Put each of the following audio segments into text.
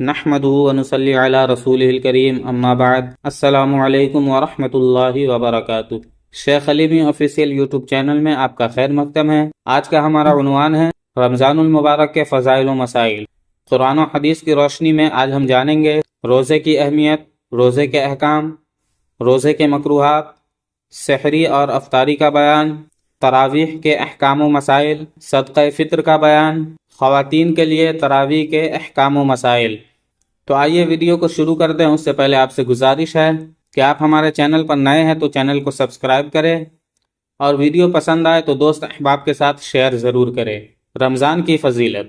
نحمده ونصلي على رسوله الكريم اما بعد السلام علیکم ورحمۃ اللہ وبرکاتہ۔ شیخ علیمی آفیشیل یوٹیوب چینل میں آپ کا خیر مقدم ہے۔ آج کا ہمارا عنوان ہے رمضان المبارک کے فضائل و مسائل۔ قرآن و حدیث کی روشنی میں آج ہم جانیں گے روزے کی اہمیت، روزے کے احکام، روزے کے مکروہات، سحری اور افطاری کا بیان، تراویح کے احکام و مسائل، صدقہ فطر کا بیان، خواتین کے لیے تراویح کے احکام و مسائل۔ تو آئیے ویڈیو کو شروع کرتے ہیں۔ اس سے پہلے آپ سے گزارش ہے کہ آپ ہمارے چینل پر نئے ہیں تو چینل کو سبسکرائب کریں اور ویڈیو پسند آئے تو دوست احباب کے ساتھ شیئر ضرور کریں۔ رمضان کی فضیلت۔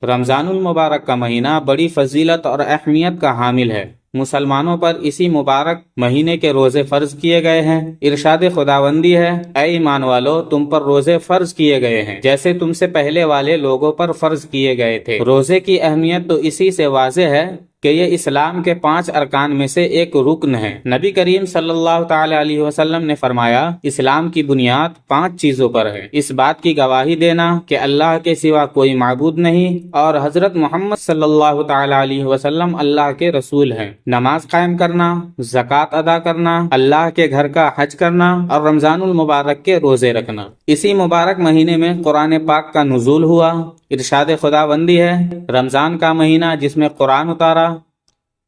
رمضان المبارک کا مہینہ بڑی فضیلت اور اہمیت کا حامل ہے۔ مسلمانوں پر اسی مبارک مہینے کے روزے فرض کیے گئے ہیں۔ ارشاد خداوندی ہے، اے ایمان والو تم پر روزے فرض کیے گئے ہیں جیسے تم سے پہلے والے لوگوں پر فرض کیے گئے تھے۔ روزے کی اہمیت تو اسی سے واضح ہے کہ یہ اسلام کے 5 ارکان میں سے ایک رکن ہے۔ نبی کریم صلی اللہ تعالی علیہ وسلم نے فرمایا، اسلام کی بنیاد 5 چیزوں پر ہے۔ اس بات کی گواہی دینا کہ اللہ کے سوا کوئی معبود نہیں اور حضرت محمد صلی اللہ تعالی علیہ وسلم اللہ کے رسول ہیں، نماز قائم کرنا، زکوٰۃ ادا کرنا، اللہ کے گھر کا حج کرنا اور رمضان المبارک کے روزے رکھنا۔ اسی مبارک مہینے میں قرآن پاک کا نزول ہوا۔ ارشاد خداوندی ہے، رمضان کا مہینہ جس میں قرآن اتارا،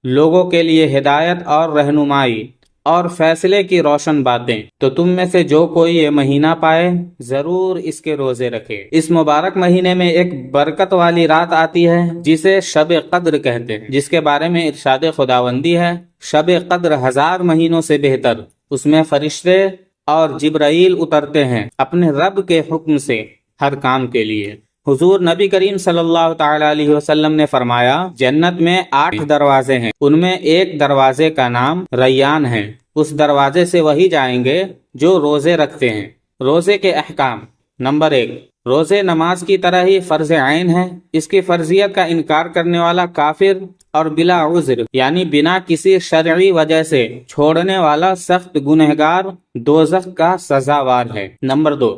لوگوں کے لیے ہدایت اور رہنمائی اور فیصلے کی روشن باتیں، تو تم میں سے جو کوئی یہ مہینہ پائے ضرور اس کے روزے رکھے۔ اس مبارک مہینے میں ایک برکت والی رات آتی ہے جسے شب قدر کہتے ہیں، جس کے بارے میں ارشاد خداوندی ہے، شب قدر 1000 مہینوں سے بہتر، اس میں فرشتے اور جبرائیل اترتے ہیں اپنے رب کے حکم سے ہر کام کے لیے۔ حضور نبی کریم صلی اللہ تعالی علیہ وسلم نے فرمایا، جنت میں 8 دروازے ہیں، ان میں ایک دروازے کا نام ریان ہے، اس دروازے سے وہی جائیں گے جو روزے رکھتے ہیں۔ روزے کے احکام۔ نمبر 1، روزے نماز کی طرح ہی فرض عین ہے۔ اس کی فرضیت کا انکار کرنے والا کافر اور بلا عذر یعنی بنا کسی شرعی وجہ سے چھوڑنے والا سخت گنہگار دوزخ کا سزاوار ہے۔ نمبر 2،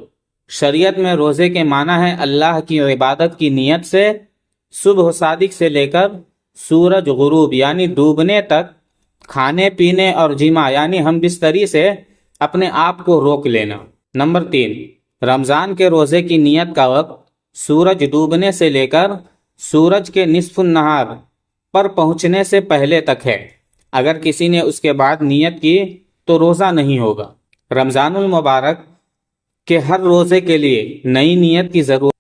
شریعت میں روزے کے معنی ہے اللہ کی عبادت کی نیت سے صبح صادق سے لے کر سورج غروب یعنی ڈوبنے تک کھانے پینے اور جماع یعنی ہم بستری سے اپنے آپ کو روک لینا۔ نمبر 3، رمضان کے روزے کی نیت کا وقت سورج ڈوبنے سے لے کر سورج کے نصف النہار پر پہنچنے سے پہلے تک ہے۔ اگر کسی نے اس کے بعد نیت کی تو روزہ نہیں ہوگا۔ رمضان المبارک کہ ہر روزے کے لیے نئی نیت کی ضرورت۔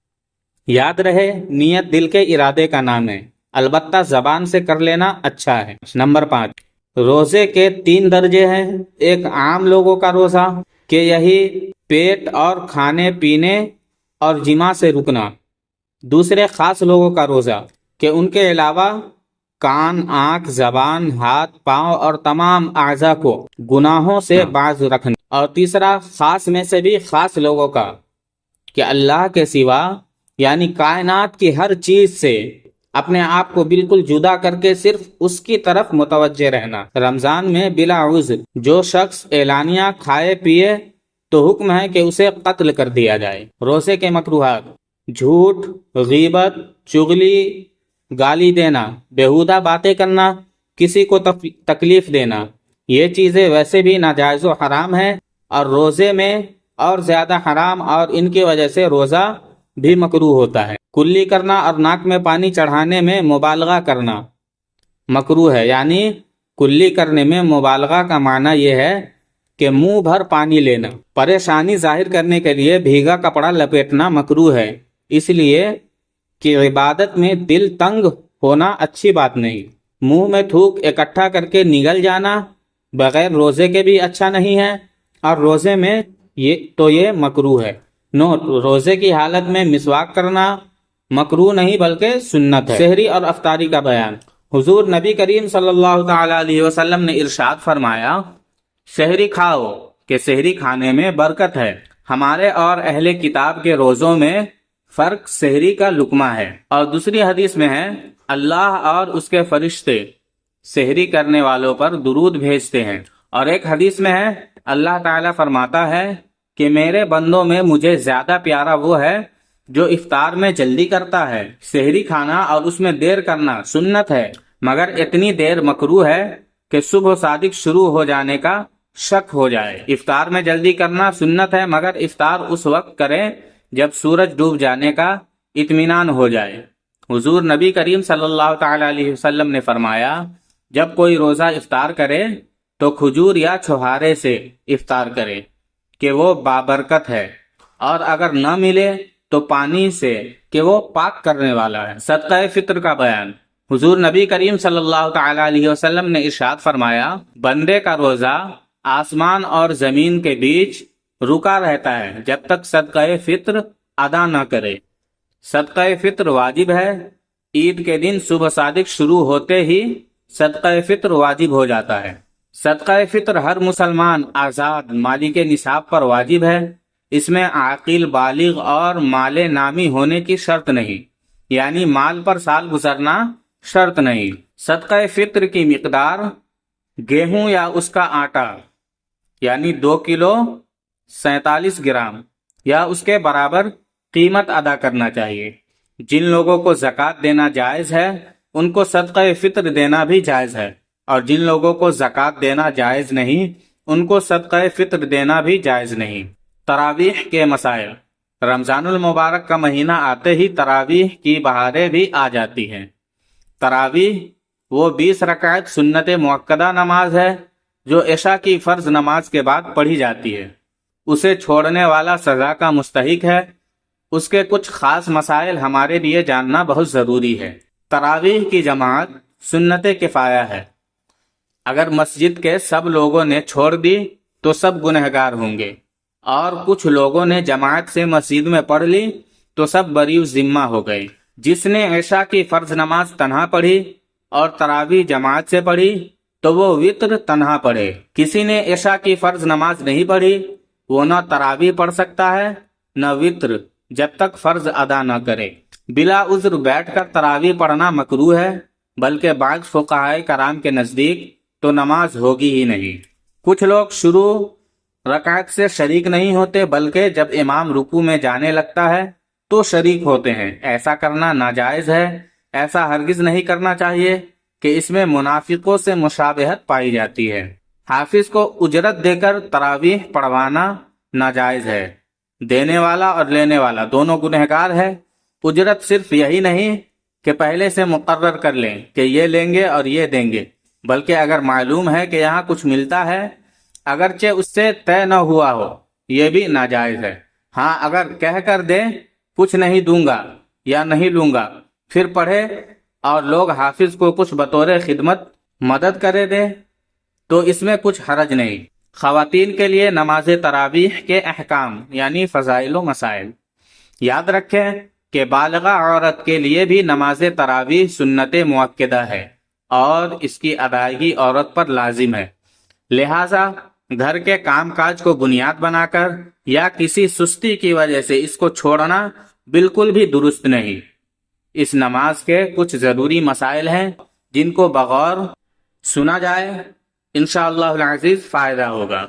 یاد رہے، نیت دل کے ارادے کا نام ہے، البتہ زبان سے کر لینا اچھا ہے۔ نمبر 5، روزے کے 3 درجے ہیں۔ ایک عام لوگوں کا روزہ کہ یہی پیٹ اور کھانے پینے اور جماع سے رکنا۔ دوسرے خاص لوگوں کا روزہ کہ ان کے علاوہ کان، آنکھ، زبان، ہاتھ، پاؤں اور تمام اعضاء کو گناہوں سے باز رکھنا۔ اور تیسرا خاص میں سے بھی خاص لوگوں کا کہ اللہ کے سوا یعنی کائنات کی ہر چیز سے اپنے آپ کو بالکل جدا کر کے صرف اس کی طرف متوجہ رہنا۔ رمضان میں بلا عذر جو شخص اعلانیہ کھائے پیے تو حکم ہے کہ اسے قتل کر دیا جائے۔ روزے کے مکروہات۔ جھوٹ، غیبت، چغلی، گالی دینا، بیہودہ باتیں کرنا، کسی کو تکلیف دینا، یہ چیزیں ویسے بھی ناجائز و حرام ہیں اور روزے میں اور زیادہ حرام، اور ان کی وجہ سے روزہ بھی مکروہ ہوتا ہے۔ کلی کرنا اور ناک میں پانی چڑھانے میں مبالغہ کرنا مکروہ ہے، یعنی کلی کرنے میں مبالغہ کا معنی یہ ہے کہ منہ بھر پانی لینا۔ پریشانی ظاہر کرنے کے لیے بھیگا کپڑا لپیٹنا مکروہ ہے، اس لیے کہ عبادت میں دل تنگ ہونا اچھی بات نہیں۔ منہ میں تھوک اکٹھا کر کے نگل جانا بغیر روزے کے بھی اچھا نہیں ہے، اور روزے میں یہ مکروہ ہے۔ نوٹ: روزے کی حالت میں مسواک کرنا مکروہ نہیں بلکہ سنت ہے۔ سحری اور افطاری کا بیان۔ حضور نبی کریم صلی اللہ تعالی علیہ وسلم نے ارشاد فرمایا، سحری کھاؤ کہ سحری کھانے میں برکت ہے۔ ہمارے اور اہل کتاب کے روزوں میں فرق سحری کا لقمہ ہے۔ اور دوسری حدیث میں ہے، اللہ اور اس کے فرشتے سحری کرنے والوں پر درود بھیجتے ہیں۔ اور ایک حدیث میں ہے، اللہ تعالیٰ فرماتا ہے کہ میرے بندوں میں مجھے زیادہ پیارا وہ ہے جو افطار میں جلدی کرتا ہے۔ سحری کھانا اور اس میں دیر کرنا سنت ہے، مگر اتنی دیر مکروہ ہے کہ صبح صادق شروع ہو جانے کا شک ہو جائے۔ افطار میں جلدی کرنا سنت ہے، مگر افطار اس وقت کریں جب سورج ڈوب جانے کا اطمینان ہو جائے۔ حضور نبی کریم صلی اللہ تعالی علیہ وسلم نے فرمایا، جب کوئی روزہ افطار کرے تو کھجور یا چھہارے سے افطار کرے کہ وہ بابرکت ہے، اور اگر نہ ملے تو پانی سے کہ وہ پاک کرنے والا ہے۔ صدقہ فطر کا بیان۔ حضور نبی کریم صلی اللہ تعالی علیہ وسلم نے ارشاد فرمایا، بندے کا روزہ آسمان اور زمین کے بیچ رکا رہتا ہے جب تک صدقہ فطر ادا نہ کرے۔ صدقہ فطر واجب ہے۔ عید کے دن صبح صادق شروع ہوتے ہی صدقہ فطر واجب ہو جاتا ہے۔ صدقہ فطر ہر مسلمان آزاد مالک نصاب پر واجب ہے۔ اس میں عاقل بالغ اور مال نامی ہونے کی شرط نہیں، یعنی مال پر سال گزرنا شرط نہیں۔ صدقہ فطر کی مقدار گیہوں یا اس کا آٹا یعنی 2 کلو 47 گرام یا اس کے برابر قیمت ادا کرنا چاہیے۔ جن لوگوں کو زکوٰۃ دینا جائز ہے ان کو صدقہ فطر دینا بھی جائز ہے، اور جن لوگوں کو زکوٰۃ دینا جائز نہیں ان کو صدقہ فطر دینا بھی جائز نہیں۔ تراویح کے مسائل۔ رمضان المبارک کا مہینہ آتے ہی تراویح کی بہاریں بھی آ جاتی ہیں۔ تراویح وہ 20 رکعت سنت مؤکدہ نماز ہے جو عشاء کی فرض نماز کے بعد پڑھی جاتی ہے۔ اسے چھوڑنے والا سزا کا مستحق ہے۔ اس کے کچھ خاص مسائل ہمارے لیے جاننا بہت ضروری ہے۔ تراویح کی جماعت سنت کفایہ ہے۔ اگر مسجد کے سب لوگوں نے چھوڑ دی تو سب گنہگار ہوں گے، اور کچھ لوگوں نے جماعت سے مسجد میں پڑھ لی تو سب بری ذمہ ہو گئے۔ جس نے عشاء کی فرض نماز تنہا پڑھی اور تراویح جماعت سے پڑھی تو وہ وطر تنہا پڑھے۔ کسی نے عشاء کی فرض نماز نہیں پڑھی، وہ نہ تراویح پڑھ سکتا ہے نہ وطر، جب تک فرض ادا نہ کرے۔ بلا عذر بیٹھ کر تراویح پڑھنا مکروہ ہے، بلکہ بعض فقہائے کرام کے نزدیک تو نماز ہوگی ہی نہیں۔ کچھ لوگ شروع رکعت سے شریک نہیں ہوتے، بلکہ جب امام رکوع میں جانے لگتا ہے تو شریک ہوتے ہیں۔ ایسا کرنا ناجائز ہے۔ ایسا ہرگز نہیں کرنا چاہیے کہ اس میں منافقوں سے مشابہت پائی جاتی ہے۔ حافظ کو اجرت دے کر تراویح پڑھوانا ناجائز ہے۔ دینے والا اور لینے والا دونوں گنہگار ہے۔ اجرت صرف یہی نہیں کہ پہلے سے مقرر کر لیں کہ یہ لیں گے اور یہ دیں گے، بلکہ اگر معلوم ہے کہ یہاں کچھ ملتا ہے اگرچہ اس سے طے نہ ہوا ہو، یہ بھی ناجائز ہے۔ ہاں، اگر کہہ کر دے کچھ نہیں دوں گا یا نہیں لوں گا، پھر پڑھے اور لوگ حافظ کو کچھ بطور خدمت مدد کرے دیں تو اس میں کچھ حرج نہیں۔ خواتین کے لیے نماز تراویح کے احکام یعنی فضائل و مسائل۔ یاد رکھیں کہ بالغہ عورت کے لیے بھی نماز تراویح سنت مؤکدہ ہے اور اس کی ادائیگی عورت پر لازم ہے۔ لہٰذا گھر کے کام کاج کو بنیاد بنا کر یا کسی سستی کی وجہ سے اس کو چھوڑنا بالکل بھی درست نہیں۔ اس نماز کے کچھ ضروری مسائل ہیں جن کو بغور سنا جائے انشاءاللہ العزیز فائدہ ہوگا۔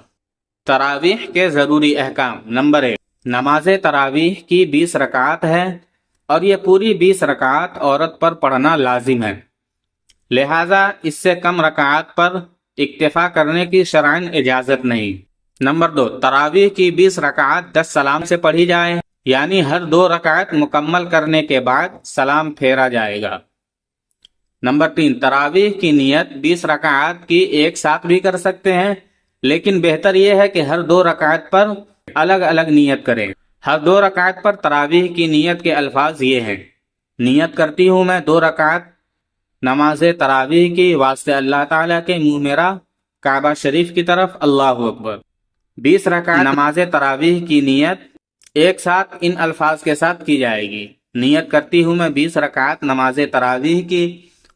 تراویح کے ضروری احکام۔ نمبر 1، نماز تراویح کی 20 رکعات ہے اور یہ پوری 20 رکعات عورت پر پڑھنا لازم ہے، لہذا اس سے کم رکعات پر اکتفا کرنے کی شرعاً اجازت نہیں۔ نمبر 2، تراویح کی 20 رکعات 10 سلام سے پڑھی جائے، یعنی ہر 2 رکعت مکمل کرنے کے بعد سلام پھیرا جائے گا۔ نمبر 3، تراویح کی نیت 20 رکعات کی ایک ساتھ بھی کر سکتے ہیں، لیکن بہتر یہ ہے کہ ہر 2 رکعت پر الگ الگ نیت کریں۔ ہر 2 رکعت پر تراویح کی نیت کے الفاظ یہ ہیں: نیت کرتی ہوں میں 2 رکعت نماز تراویح کی واسطے اللہ تعالیٰ کے منہ میرا کعبہ شریف کی طرف، اللہ اکبر۔ 20 رکعت نماز تراویح کی نیت ایک ساتھ ان الفاظ کے ساتھ کی جائے گی: نیت کرتی ہوں میں 20 رکعت نماز تراویح کی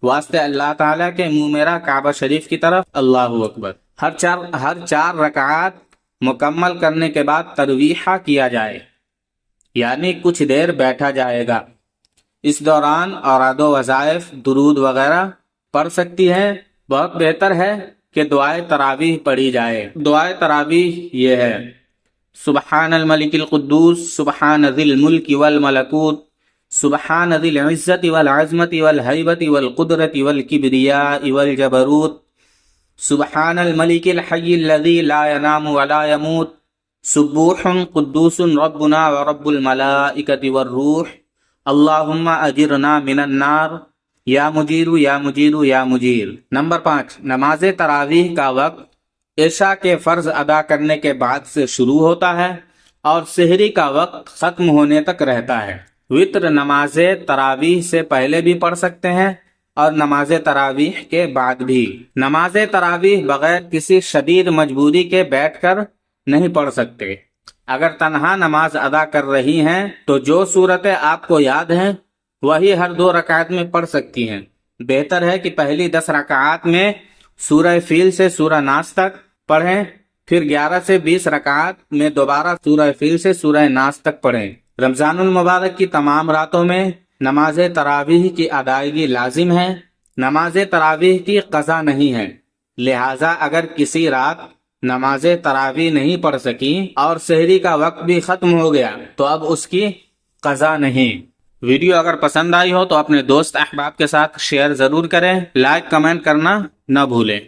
واسطے اللہ تعالیٰ کے منہ میرا کعبہ شریف کی طرف، اللہ اکبر۔ ہر 4 رکعات مکمل کرنے کے بعد ترویحہ کیا جائے، یعنی کچھ دیر بیٹھا جائے گا۔ اس دوران اوراد و وظائف، درود وغیرہ پڑھ سکتی ہیں۔ بہت بہتر ہے کہ دعائے تراویح پڑھی جائے۔ دعائے تراویح یہ ہے: سبحان الملک القدوس، سبحان ذی الملک والملکوت، سبحان ذی العزت والعظمت والہیبت والقدرت والکبریاء والجبروت، سبحان الملک الحی الذی لا ینام ولا یموت، سبوح قدوس ربنا ورب الملائکۃ والروح، اللہم اجرنا من النار، یا مجیر یا مجیر یا مجیر۔ نمبر 5، نماز تراویح کا وقت عشاء کے فرض ادا کرنے کے بعد سے شروع ہوتا ہے اور سحری کا وقت ختم ہونے تک رہتا ہے۔ وتر نماز تراویح سے پہلے بھی پڑھ سکتے ہیں اور نماز تراویح کے بعد بھی۔ نماز تراویح بغیر کسی شدید مجبوری کے بیٹھ کر نہیں پڑھ سکتے۔ اگر تنہا نماز ادا کر رہی ہیں تو جو صورتیں آپ کو یاد ہیں وہی ہر 2 رکعت میں پڑھ سکتی ہیں۔ بہتر ہے کہ پہلی 10 رکعات میں سورہ فیل سے سورہ ناس تک پڑھیں، پھر 11 سے 20 رکعات میں دوبارہ سورہ فیل سے سورہ ناس تک پڑھیں۔ رمضان المبارک کی تمام راتوں میں نماز تراویح کی ادائیگی لازم ہے۔ نماز تراویح کی قضا نہیں ہے، لہٰذا اگر کسی رات نماز تراویح نہیں پڑھ سکی اور سحری کا وقت بھی ختم ہو گیا تو اب اس کی قضا نہیں۔ ویڈیو اگر پسند آئی ہو تو اپنے دوست احباب کے ساتھ شیئر ضرور کریں، لائک کمنٹ کرنا نہ بھولیں۔